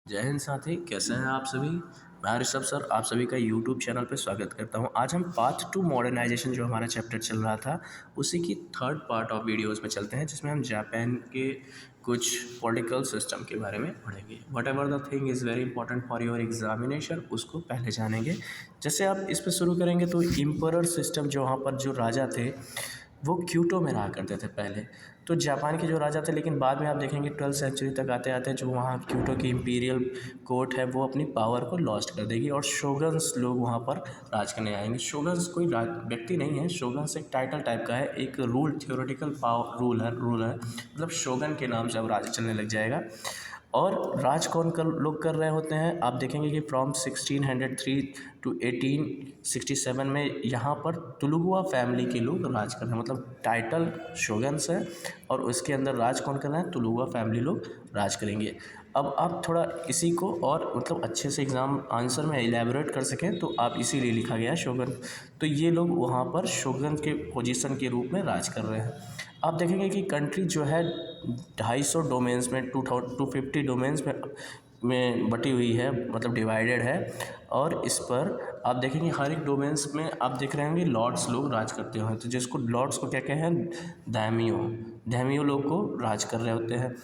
जय हिंद साथी, कैसे हैं आप सभी। मैं ऋषभ सर आप सभी का यूट्यूब चैनल पर स्वागत करता हूं। आज हम पार्ट 2 मॉडर्नाइजेशन जो हमारा चैप्टर चल रहा था उसी की थर्ड पार्ट ऑफ वीडियोस में चलते हैं, जिसमें हम जापान के कुछ पॉलिटिकल सिस्टम के बारे में पढ़ेंगे। What ever the thing is very important for your examination, उसको पहले जानेंगे। जैसे आप इस पर शुरू करेंगे तो इम्परर सिस्टम, जो वहाँ पर जो राजा थे वो क्योटो में रहा करते थे पहले। तो जापान के जो राजा थे, लेकिन बाद में आप देखेंगे 12वीं सेंचुरी तक आते आते जो वहाँ क्योटो की इम्पीरियल कोर्ट है वो अपनी पावर को लॉस्ट कर देगी और शोगन्स लोग वहाँ पर राज करने आएंगे। शोगन्स कोई व्यक्ति नहीं है, शोगन्स एक टाइटल टाइप का है, एक रूल, थियोरेटिकल पावर रूल है, मतलब शोगन के नाम से अब राज चलने लग जाएगा। और राज कौन लोग कर रहे होते हैं, आप देखेंगे कि फ्रॉम 1603 टू 1867 में यहाँ पर तुलुगुआ फैमिली के लोग राज कर रहे हैं, मतलब टाइटल शोगन्स है और उसके अंदर राज कौन कर रहे हैं, तुलुगुआ फैमिली लोग राज करेंगे। अब आप थोड़ा इसी को और मतलब अच्छे से एग्ज़ाम आंसर में इलेबोरेट कर सकें तो आप इसीलिए लिखा गया है शोगन। तो ये लोग वहाँ पर शोगन के पोजीशन के रूप में राज कर रहे हैं। आप देखेंगे कि कंट्री जो है 250 डोमेन्स में 250 डोमेन्स में बटी हुई है, मतलब डिवाइडेड है। और इस पर आप देखेंगे हर एक डोमेन्स में आप देख रहे होंगे लॉर्ड्स लोग राज करते हैं, तो जिसको लॉर्ड्स को क्या कहें, दाइमियो लोग को राज कर रहे होते हैं।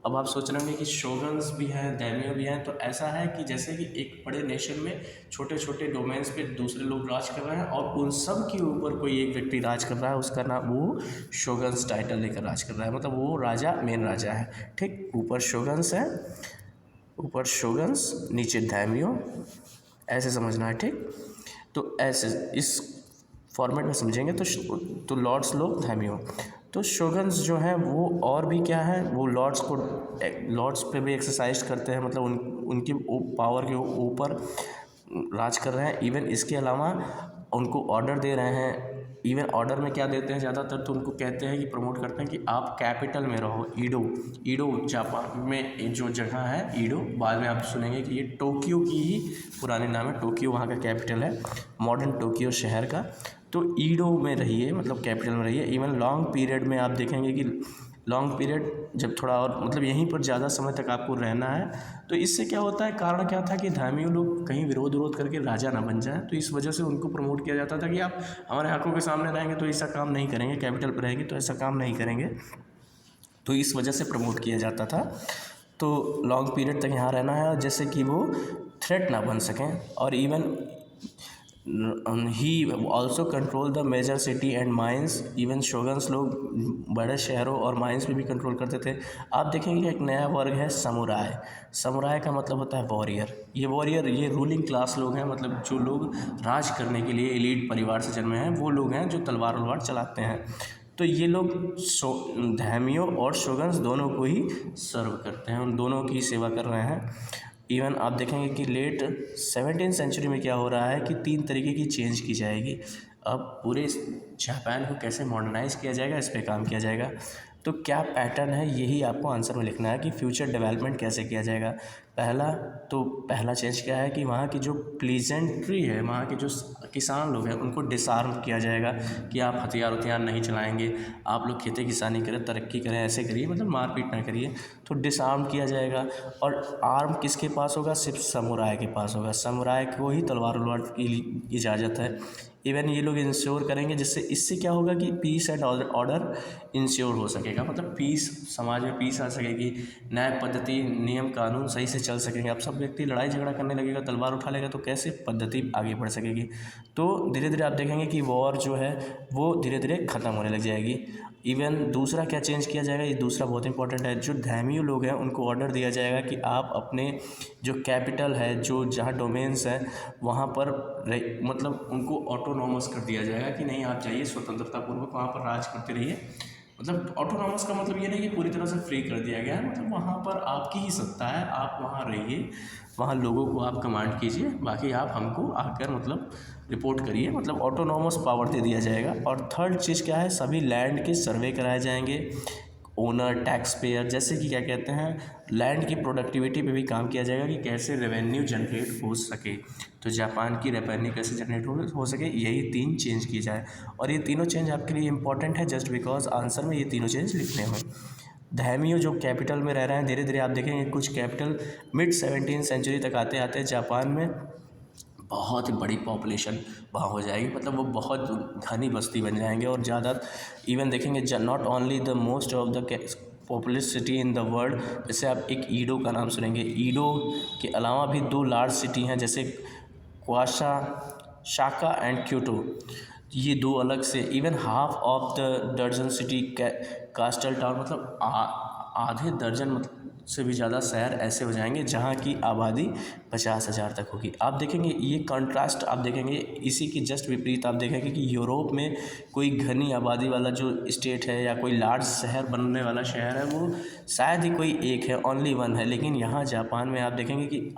अब आप सोच रहे होंगे कि शोगन्स भी हैं, दाइमियो भी हैं, तो ऐसा है कि जैसे कि एक बड़े नेशन में छोटे छोटे डोमेन्स पे दूसरे लोग राज कर रहे हैं और उन सब के ऊपर कोई एक व्यक्ति राज कर रहा है, उसका नाम वो शोगन्स टाइटल लेकर राज कर रहा है, मतलब वो राजा मेन राजा है। ठीक, ऊपर शोगन्स है, ऊपर शोगन्स, नीचे दाइमियो, ऐसे समझना है। ठीक, तो ऐसे इस फॉर्मेट में समझेंगे तो लॉर्ड्स लोग दाइमियो। तो शोगन्स जो हैं वो और भी क्या है, वो लॉर्ड्स पे भी एक्सरसाइज करते हैं, मतलब उनकी पावर के ऊपर राज कर रहे हैं। इवन इसके अलावा उनको ऑर्डर दे रहे हैं। इवन ऑर्डर में क्या देते हैं ज़्यादातर, तो उनको कहते हैं कि प्रमोट करते हैं कि आप कैपिटल में रहो। ईडो जापान में जो जगह है ईडो, बाद में आप सुनेंगे कि ये टोक्यो की ही पुराने नाम है, टोक्यो वहाँ का कैपिटल है, मॉडर्न टोक्यो शहर का। तो ईडो में रहिए, मतलब कैपिटल में रहिए। इवन लॉन्ग पीरियड में आप देखेंगे कि लॉन्ग पीरियड जब थोड़ा और मतलब यहीं पर ज़्यादा समय तक आपको रहना है, तो इससे क्या होता है, कारण क्या था कि दाइमियो लोग कहीं विरोध करके राजा ना बन जाए, तो इस वजह से उनको प्रमोट किया जाता था कि आप हमारे आंखों के सामने रहेंगे तो ऐसा काम नहीं करेंगे, कैपिटल पर रहेंगे तो ऐसा काम नहीं करेंगे, तो इस वजह से प्रमोट किया जाता था। तो लॉन्ग पीरियड तक यहाँ रहना है, जैसे कि वो थ्रेट ना बन सकें। और even he also control the major city and mines. Even shoguns लोग बड़े शहरों और माइंस में भी कंट्रोल करते थे। आप देखेंगे कि एक नया वर्ग है समुराय। समुराय का मतलब होता है वॉरियर। ये रूलिंग क्लास लोग हैं, मतलब जो लोग राज करने के लिए एलीट परिवार से जन्मे हैं, वो लोग हैं जो तलवार वलवार चलाते हैं। तो ये लोग दाइमियो और शोगन्स दोनों को ही सर्व करते हैं, उन दोनों की सेवा कर रहे हैं। इवन आप देखेंगे कि लेट 17वीं सेंचुरी में क्या हो रहा है कि 3 तरीके की चेंज की जाएगी। अब पूरे जापान को कैसे मॉडर्नाइज़ किया जाएगा, इस पे काम किया जाएगा। तो क्या पैटर्न है, यही आपको आंसर में लिखना है कि फ्यूचर डेवलपमेंट कैसे किया जाएगा। पहला चेंज क्या है कि वहाँ की जो प्लीजेंट्री है, वहाँ के जो किसान लोग हैं उनको डिसआर्म किया जाएगा कि आप हथियार नहीं चलाएंगे, आप लोग खेती किसानी करें, तरक्की करें, ऐसे करिए, मतलब मारपीट ना करिए, तो डिसआर्म किया जाएगा। और आर्म किसके पास होगा, सिर्फ समुराय के पास होगा, समुराय को ही तलवार वलवार की इजाज़त है। इवन ये लोग इंश्योर करेंगे, जिससे इससे क्या होगा कि पीस एंड ऑर्डर इंश्योर हो सकेगा, मतलब पीस, समाज में पीस आ सकेगी, न्याय पद्धति नियम कानून सही से चल सकेंगे। अब सब व्यक्ति लड़ाई झगड़ा करने लगेगा, तलवार उठा लेगा, तो कैसे पद्धति आगे बढ़ सकेगी। तो धीरे धीरे आप देखेंगे कि वॉर जो है वो धीरे धीरे ख़त्म होने लग जाएगी। इवन दूसरा क्या चेंज किया जाएगा, ये दूसरा बहुत इंपॉर्टेंट है, जो दाइमियो लोग हैं उनको ऑर्डर दिया जाएगा कि आप अपने जो कैपिटल है, जो जहाँ डोमेन्स हैं वहाँ पर मतलब उनको ऑटोनॉमस कर दिया जाएगा कि नहीं, आप जाइए स्वतंत्रतापूर्वक वहाँ पर राज करते रहिए। मतलब ऑटोनॉमस का मतलब ये नहीं कि पूरी तरह से फ्री कर दिया गया है, मतलब वहाँ पर आपकी ही सत्ता है, आप वहाँ रहिए, वहाँ लोगों को आप कमांड कीजिए, बाकी आप हमको आकर मतलब रिपोर्ट करिए, मतलब ऑटोनॉमस पावर दे दिया जाएगा। और थर्ड चीज़ क्या है, सभी लैंड के सर्वे कराए जाएंगे, ओनर, टैक्स पेयर, जैसे कि क्या कहते हैं, लैंड की प्रोडक्टिविटी पे भी काम किया जाएगा कि कैसे रेवेन्यू जनरेट हो सके। तो जापान की रेवेन्यू कैसे जनरेट हो सके, यही 3 चेंज की जाए। और ये तीनों चेंज आपके लिए इंपॉर्टेंट है जस्ट बिकॉज आंसर में ये तीनों चेंज लिखने हों। धाइमियो जो कैपिटल में रह रहे हैं, धीरे धीरे आप देखेंगे कुछ कैपिटल मिड 17वीं सेंचुरी तक आते आते जापान में बहुत ही बड़ी पॉपुलेशन वहाँ हो जाएगी, मतलब वो बहुत घनी बस्ती बन जाएंगे। और ज़्यादा इवन देखेंगे not only the most of the populace city in the world, जैसे आप एक ईडो का नाम सुनेंगे, ईडो के अलावा भी 2 लार्ज सिटी हैं जैसे क्वाशा शाका एंड क्योटो, ये 2 अलग से। इवन हाफ ऑफ द दर्जन सिटी कास्टल टाउन, मतलब आधे दर्जन मतलब से भी ज़्यादा शहर ऐसे हो जाएंगे जहाँ की आबादी 50,000 तक होगी। आप देखेंगे ये कंट्रास्ट, आप देखेंगे इसी की जस्ट विपरीत आप देखेंगे कि यूरोप में कोई घनी आबादी वाला जो स्टेट है या कोई लार्ज शहर बनने वाला शहर है वो शायद ही कोई एक है, ओनली वन है। लेकिन यहाँ जापान में आप देखेंगे कि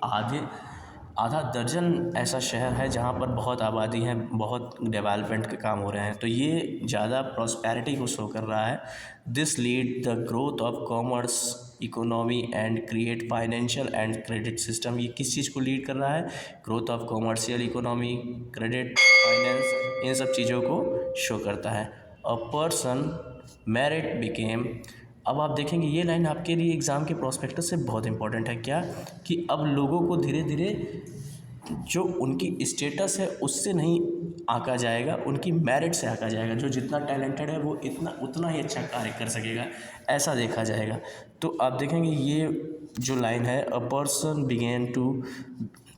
आधा दर्जन ऐसा शहर है जहाँ पर बहुत आबादी है, बहुत डेवलपमेंट के काम हो रहे हैं। तो ये ज़्यादा प्रॉस्पेरिटी को शो कर रहा है। This lead the growth of commerce economy and create financial and credit system. ये किस चीज़ को लीड कर रहा है? Growth of commercial economy, credit, finance, इन सब चीज़ों को शो करता है। अ पर्सन मेरिट बिकेम, अब आप देखेंगे ये लाइन आपके लिए एग्ज़ाम के प्रोस्पेक्टस से बहुत इंपॉर्टेंट है। क्या कि अब लोगों को धीरे धीरे जो उनकी स्टेटस है उससे नहीं आंका जाएगा, उनकी मेरिट से आंका जाएगा। जो जितना टैलेंटेड है वो उतना ही अच्छा कार्य कर सकेगा, ऐसा देखा जाएगा। तो आप देखेंगे ये जो लाइन है, a person begin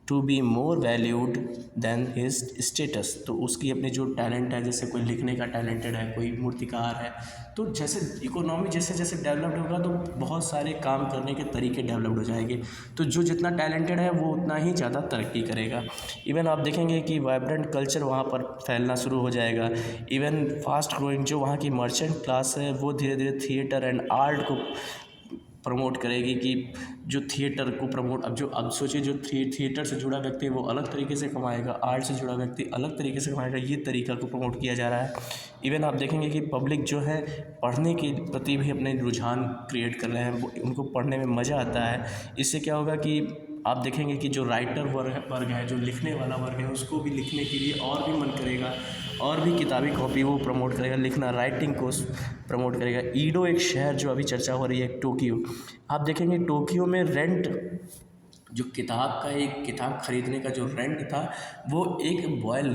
to be more valued than his status, तो उसकी अपनी जो टैलेंट है, जैसे कोई लिखने का टैलेंटेड है, कोई मूर्तिकार है, तो जैसे इकोनॉमी जैसे जैसे डेवलप्ड होगा तो बहुत सारे काम करने के तरीके डेवलप्ड हो जाएंगे। तो जो जितना टैलेंटेड है वो उतना ही ज़्यादा तरक्की करेगा। इवन आप देखेंगे कि वाइब्रेंट कल्चर वहाँ पर फैलना शुरू हो जाएगा। इवन फास्ट ग्रोइंग जो वहाँ की मर्चेंट क्लास है वो धीरे धीरे थिएटर एंड आर्ट को प्रमोट करेगी, कि जो थिएटर को प्रमोट, अब सोचिए जो थिएटर से जुड़ा व्यक्ति है वो अलग तरीके से कमाएगा, आर्ट से जुड़ा व्यक्ति अलग तरीके से कमाएगा, ये तरीका को प्रमोट किया जा रहा है। इवन आप देखेंगे कि पब्लिक जो है पढ़ने के प्रति भी अपने रुझान क्रिएट कर रहे हैं, वो उनको पढ़ने में मज़ा आता है। इससे क्या होगा कि आप देखेंगे कि जो राइटर वर्ग है, जो लिखने वाला वर्ग है, उसको भी लिखने के लिए और भी मन करेगा, और भी किताबी कॉपी वो प्रमोट करेगा, लिखना, राइटिंग को प्रमोट करेगा। ईडो एक शहर जो अभी चर्चा हो रही है, टोक्यो, आप देखेंगे टोक्यो में रेंट, जो एक किताब खरीदने का जो रेंट था वो एक बॉयल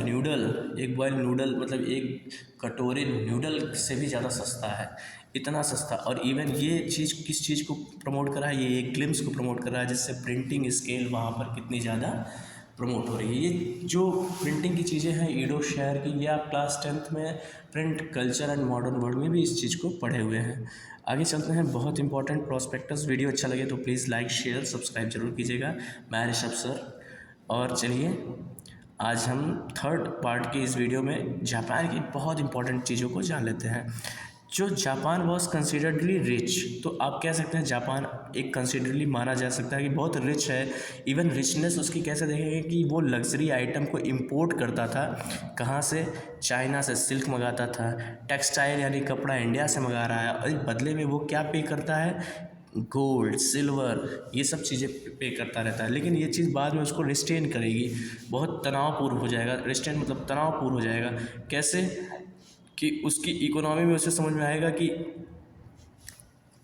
नूडल मतलब एक कटोरे नूडल से भी ज़्यादा सस्ता है, इतना सस्ता। और इवन ये चीज़ किस चीज़ को प्रमोट कर रहा है? ये एक ग्लिम्स को प्रमोट कर रहा है, जिससे प्रिंटिंग स्केल वहाँ पर कितनी ज़्यादा प्रमोट हो रही है। ये जो प्रिंटिंग की चीज़ें हैं ईडो शहर की, ये आप क्लास 10th में print culture and modern world में भी इस चीज़ को पढ़े हुए हैं। आगे चलते हैं, बहुत इंपॉर्टेंट प्रोस्पेक्टस। वीडियो अच्छा लगे तो प्लीज़ लाइक, शेयर, सब्सक्राइब जरूर कीजिएगा। मैं ऋषभ सर, और चलिए आज हम थर्ड पार्ट की इस वीडियो में जापान की बहुत इंपॉर्टेंट चीज़ों को जान लेते हैं। जो जापान वॉज कंसिडर्डली रिच, तो आप कह सकते हैं जापान एक कंसिडरली माना जा सकता है कि बहुत रिच है। इवन रिचनेस उसकी कैसे देखेंगे कि वो लग्जरी आइटम को इंपोर्ट करता था, कहाँ से? चाइना से सिल्क मंगाता था, टेक्सटाइल यानी कपड़ा इंडिया से मंगा रहा है, और बदले में वो क्या पे करता है? गोल्ड, सिल्वर, ये सब चीज़ें पे करता रहता है। लेकिन ये चीज़ बाद में उसको रिस्ट्रेन करेगी, बहुत तनावपूर्ण हो जाएगा। रिस्ट्रेन मतलब तनावपूर्ण हो जाएगा। कैसे? कि उसकी इकोनॉमी में उसे समझ में आएगा कि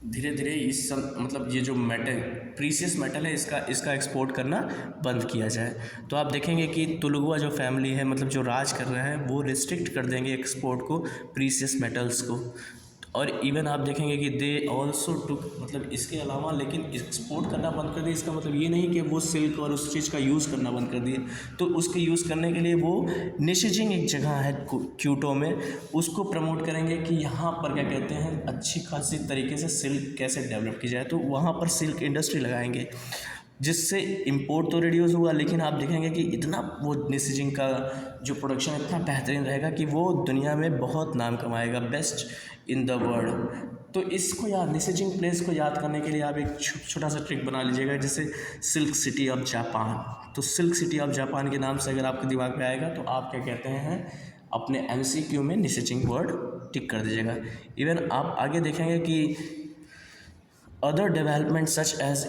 धीरे धीरे इस सब मतलब ये जो प्रीशियस मेटल है इसका एक्सपोर्ट करना बंद किया जाए। तो आप देखेंगे कि तुलुगुआ जो फैमिली है, मतलब जो राज कर रहे हैं, वो रिस्ट्रिक्ट कर देंगे एक्सपोर्ट को, प्रीशियस मेटल्स को। और इवन आप देखेंगे कि दे ऑल्सो टुक, मतलब इसके अलावा लेकिन एक्सपोर्ट करना बंद कर दिए। इसका मतलब ये नहीं कि वो सिल्क और उस चीज़ का यूज़ करना बंद कर दिए। तो उसके यूज़ करने के लिए वो निशिजिंग एक जगह है क्योटो में, उसको प्रमोट करेंगे कि यहाँ पर क्या कहते हैं, अच्छी खासी तरीके से सिल्क कैसे डेवलप की जाए। तो वहाँ पर सिल्क इंडस्ट्री लगाएंगे, जिससे इंपोर्ट तो रिड्यूस हुआ, लेकिन आप देखेंगे कि इतना वो निशिजिंग का जो प्रोडक्शन इतना बेहतरीन रहेगा कि वो दुनिया में बहुत नाम कमाएगा, बेस्ट इन द वर्ल्ड। तो इसको याद, निशिजिंग प्लेस को याद करने के लिए आप एक छोटा सा ट्रिक बना लीजिएगा, जैसे सिल्क सिटी ऑफ जापान। तो सिल्क सिटी ऑफ जापान के नाम से अगर आपके दिमाग में आएगा तो आप क्या कहते हैं, अपने MCQ में निशिजिंग वर्ड टिक कर दीजिएगा। इवन आप आगे देखेंगे कि other development such as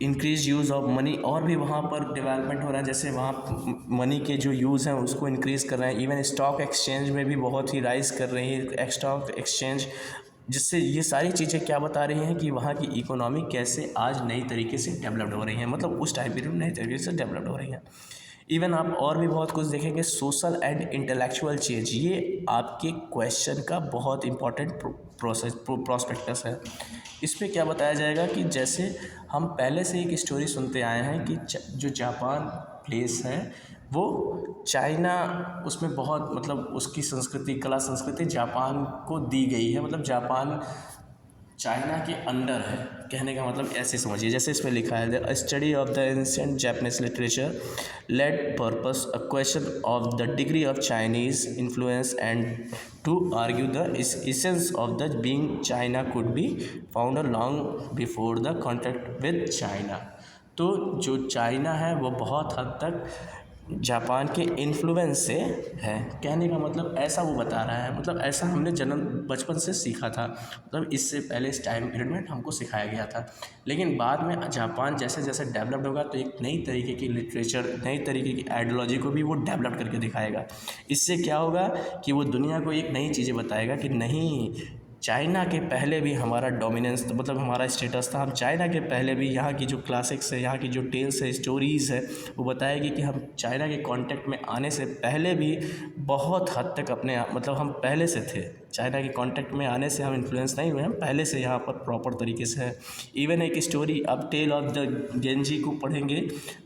increase use of money, और भी वहाँ पर डेवलपमेंट हो रहा है, जैसे वहाँ मनी के जो यूज़ हैं उसको इंक्रीज़ कर रहे हैं। इवन स्टॉक एक्सचेंज में भी बहुत ही राइज कर रही है। स्टॉक एक्सचेंज जिससे ये सारी चीज़ें क्या बता रही हैं कि वहाँ की इकोनॉमी कैसे आज नई तरीके से डेवलप्ड हो रही है, मतलब उस टाइम पीरियड में नई तरीके से डेवलप्ड हो रही हैं। इवन आप और भी बहुत कुछ देखेंगे, सोशल एंड इंटेलेक्चुअल चेंज, ये आपके क्वेश्चन का बहुत इंपॉर्टेंट प्रोस्पेक्टस है। इस पे क्या बताया जाएगा कि जैसे हम पहले से एक स्टोरी सुनते आए हैं कि जो जापान प्लेस है वो चाइना, उसमें बहुत मतलब उसकी संस्कृति, कला संस्कृति जापान को दी गई है, मतलब जापान चाइना के अंडर है, कहने का मतलब ऐसे समझिए। जैसे इसमें लिखा है the study of the ancient Japanese literature led purpose a question of the degree of Chinese influence and to argue the essence of the being China could be found long before the contact with China. तो जो China है वो बहुत हद तक Japan के influence से है, कहने का मतलब ऐसा वो बता रहा है, मतलब ऐसा हमने जन्म बचपन से सीखा था, मतलब इससे पहले इस टाइम पीरियड में हमको सिखाया गया था। लेकिन बाद में जापान जैसे जैसे डेवलप्ड होगा तो एक नई तरीके की लिटरेचर, नई तरीके की आइडियोलॉजी को भी वो डेवलप करके दिखाएगा। इससे क्या होगा कि वो दुनिया को एक नई चीज़ें बताएगा कि नहीं, चाइना के पहले भी हमारा डोमिनेंस, मतलब हमारा स्टेटस था, हम चाइना के पहले भी, यहाँ की जो क्लासिक्स है, यहाँ की जो टेल्स है, स्टोरीज़ है, वो बताएगी कि हम चाइना के कांटेक्ट में आने से पहले भी बहुत हद तक अपने, मतलब हम पहले से थे, चाइना के कांटेक्ट में आने से हम इन्फ्लुएंस नहीं हुए, हम पहले से यहाँ पर प्रॉपर तरीके से है। इवन एक स्टोरी, अब टेल ऑफ द गेंजी को पढ़ेंगे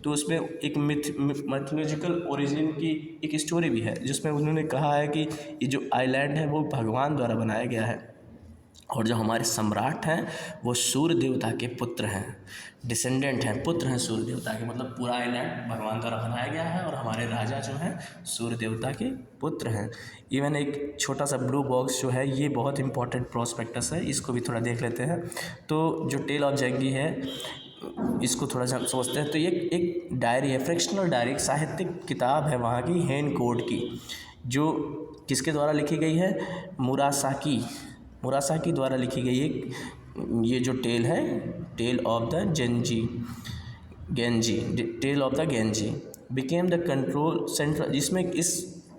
तो उसमें एक मिथोलॉजिकल ओरिजिन की एक स्टोरी भी है, जिसमें उन्होंने कहा है कि ये जो आइलैंड है वो भगवान द्वारा बनाया गया है, और जो हमारे सम्राट हैं वो सूर्य देवता के पुत्र हैं, डिसेंडेंट हैं, पुत्र हैं सूर्य देवता के, मतलब पूरा आइलैंड भगवान द्वारा बनाया गया है और हमारे राजा जो हैं सूर्य देवता के पुत्र हैं। इवन एक छोटा सा ब्लू बॉक्स जो है, ये बहुत इंपॉर्टेंट प्रोस्पेक्टस है, इसको भी थोड़ा देख लेते हैं। तो जो टेल ऑफ जेंगी है, इसको थोड़ा सा समझते हैं। तो ये एक डायरी है, फ्रिक्शनल डायरी, एक साहित्यिक किताब है वहाँ की, हेन कोड की, जो किसके द्वारा लिखी गई है, मुरासाकी द्वारा लिखी गई एक, ये जो टेल है, tale of the Genji, tale of the Genji became the control central. जिसमें इस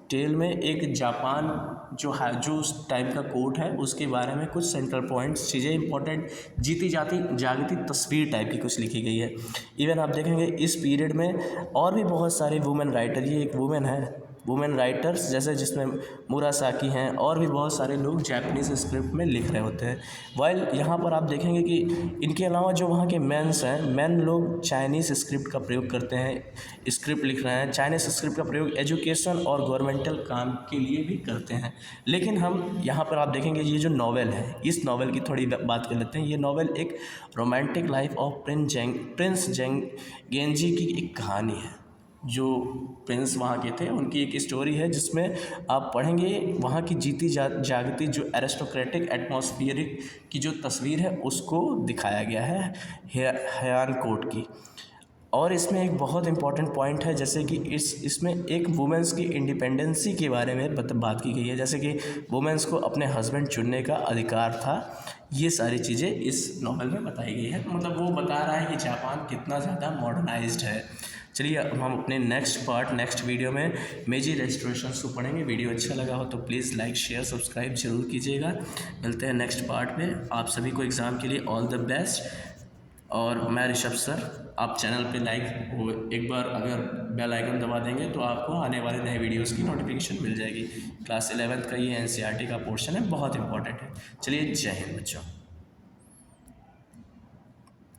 टेल में एक जापान जो है, जो उस टाइम का कोर्ट है, उसके बारे में कुछ सेंट्रल पॉइंट्स, चीज़ें इंपॉर्टेंट, जीती जागती तस्वीर टाइप की कुछ लिखी गई है। इवन आप देखेंगे इस पीरियड में और भी बहुत सारे वुमेन राइटर, ये एक वुमेन है, वुमेन राइटर्स जैसे, जिसमें मुरासाकी हैं, और भी बहुत सारे लोग जापानीज़ स्क्रिप्ट में लिख रहे होते हैं। वाइल यहाँ पर आप देखेंगे कि इनके अलावा जो वहाँ के मेंस हैं, मेन लोग चाइनीज़ स्क्रिप्ट का प्रयोग करते हैं, स्क्रिप्ट लिख रहे हैं। चाइनीज़ स्क्रिप्ट का प्रयोग एजुकेशन और गवर्नमेंटल काम के लिए भी करते हैं। लेकिन हम यहाँ पर आप देखेंगे ये जो नॉवेल है, इस नॉवेल की थोड़ी बात कर लेते हैं। ये नॉवेल एक रोमांटिक लाइफ ऑफ प्रिंस गेंजी की एक कहानी है। जो प्रिंस वहाँ के थे, उनकी एक स्टोरी है, जिसमें आप पढ़ेंगे वहाँ की जीती जागती जो एरिस्टोक्रेटिक एटमॉस्फेरिक की जो तस्वीर है, उसको दिखाया गया है हयान कोर्ट की। और इसमें एक बहुत इंपॉर्टेंट पॉइंट है, जैसे कि इसमें एक वुमेंस की इंडिपेंडेंसी के बारे में बात की गई है, जैसे कि वुमेंस को अपने हस्बैंड चुनने का अधिकार था। ये सारी चीज़ें इस नॉवल में बताई गई है। मतलब वो बता रहा है कि जापान कितना ज़्यादा मॉडर्नाइज्ड है। चलिए अब हम अपने नेक्स्ट वीडियो में मेजी रेस्टोरेशंस को पढ़ेंगे। वीडियो अच्छा लगा हो तो प्लीज़ लाइक शेयर सब्सक्राइब जरूर कीजिएगा। मिलते हैं नेक्स्ट पार्ट में। आप सभी को एग्ज़ाम के लिए ऑल द बेस्ट। और मैं ऋषभ सर, आप चैनल पे एक बार अगर बेल आइकन दबा देंगे तो आपको आने वाले नए वीडियोस की नोटिफिकेशन मिल जाएगी। क्लास 11th का ये NCERT का पोर्शन है, बहुत इंपॉर्टेंट है। चलिए जय हिंद बच्चों।